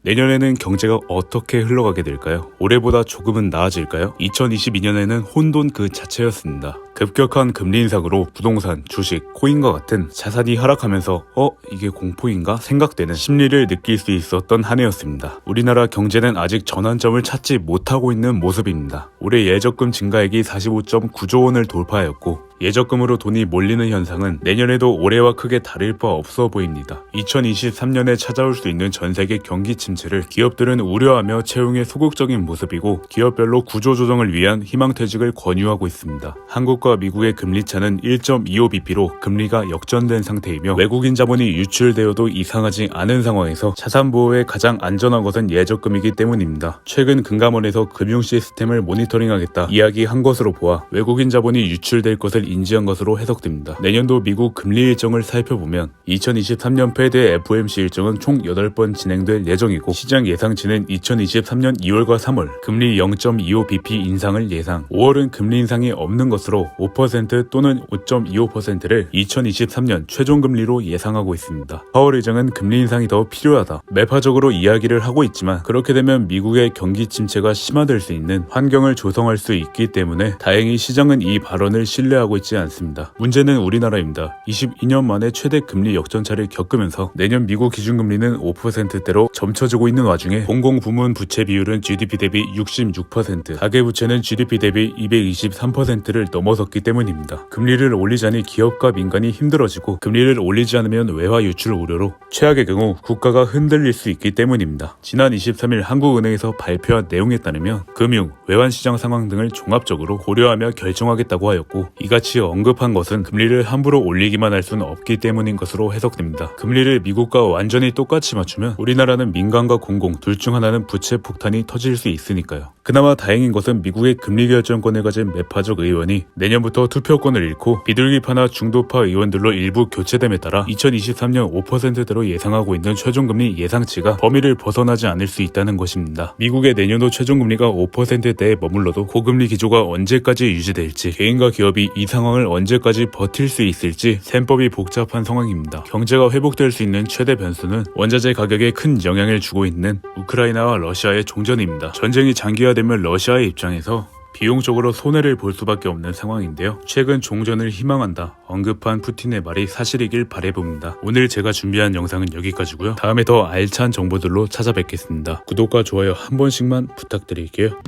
내년에는 경제가 어떻게 흘러가게 될까요? 올해보다 조금은 나아질까요? 2022년에는 혼돈 그 자체였습니다. 급격한 금리 인상으로 부동산, 주식, 코인과 같은 자산이 하락하면서 이게 공포인가 생각되는 심리를 느낄 수 있었던 한 해였습니다. 우리나라 경제는 아직 전환점을 찾지 못하고 있는 모습입니다. 올해 예적금 증가액이 45.9조 원을 돌파하였고 예적금으로 돈이 몰리는 현상은 내년에도 올해와 크게 다를 바 없어 보입니다. 2023년에 찾아올 수 있는 전세계 경기 침체를 기업들은 우려하며 채용에 소극적인 모습이고 기업별로 구조조정을 위한 희망퇴직을 권유하고 있습니다. 한국과 미국의 금리차는 1.25bp로 금리가 역전된 상태이며 외국인 자본이 유출되어도 이상하지 않은 상황에서 자산보호에 가장 안전한 것은 예적금이기 때문입니다. 최근 금감원에서 금융 시스템을 모니터링하겠다 이야기한 것으로 보아 외국인 자본이 유출될 것을 인지한 것으로 해석됩니다. 내년도 미국 금리 일정을 살펴보면 2023년 페드 FOMC 일정은 총 8번 진행될 예정이고 시장 예상치는 2023년 2월과 3월 금리 0.25bp 인상을 예상, 5월은 금리 인상이 없는 것으로 5% 또는 5.25%를 2023년 최종금리로 예상하고 있습니다. 4월 일정은 금리 인상이 더 필요하다. 매파적으로 이야기를 하고 있지만 그렇게 되면 미국의 경기 침체가 심화될 수 있는 환경을 조성할 수 있기 때문에 다행히 시장은 이 발언을 신뢰하고 있지 않습니다. 문제는 우리나라입니다. 22년 만에 최대 금리 역전차를 겪으면서 내년 미국 기준금리는 5%대로 점쳐지고 있는 와중에 공공부문 부채 비율은 GDP 대비 66%, 가계부채는 GDP 대비 223%를 넘어섰기 때문입니다. 금리를 올리자니 기업과 민간이 힘들어지고 금리를 올리지 않으면 외화 유출 우려로 최악의 경우 국가가 흔들릴 수 있기 때문입니다. 지난 23일 한국은행에서 발표한 내용에 따르면 금융, 외환시장 상황 등을 종합적으로 고려하며 결정하겠다고 하였고 이같이 언급한 것은 금리를 함부로 올리기만 할 수는 없기 때문인 것으로 해석됩니다. 금리를 미국과 완전히 똑같이 맞추면 우리나라는 민간과 공공 둘 중 하나는 부채 폭탄이 터질 수 있으니까요. 그나마 다행인 것은 미국의 금리 결정권을 가진 매파적 의원이 내년부터 투표권을 잃고 비둘기파나 중도파 의원들로 일부 교체됨에 따라 2023년 5%대로 예상하고 있는 최종금리 예상치가 범위를 벗어나지 않을 수 있다는 것입니다. 미국의 내년도 최종금리가 5%대에 머물러도 고금리 기조가 언제까지 유지될지, 개인과 기업이 이 상황을 언제까지 버틸 수 있을지 셈법이 복잡한 상황입니다. 경제가 회복될 수 있는 최대 변수는 원자재 가격에 큰 영향을 주고 있는 우크라이나와 러시아의 종전입니다. 전쟁이 장기화되면 러시아의 입장에서 비용적으로 손해를 볼 수밖에 없는 상황인데요. 최근 종전을 희망한다 언급한 푸틴의 말이 사실이길 바라봅니다. 오늘 제가 준비한 영상은 여기까지고요. 다음에 더 알찬 정보들로 찾아뵙겠습니다. 구독과 좋아요 한 번씩만 부탁드릴게요.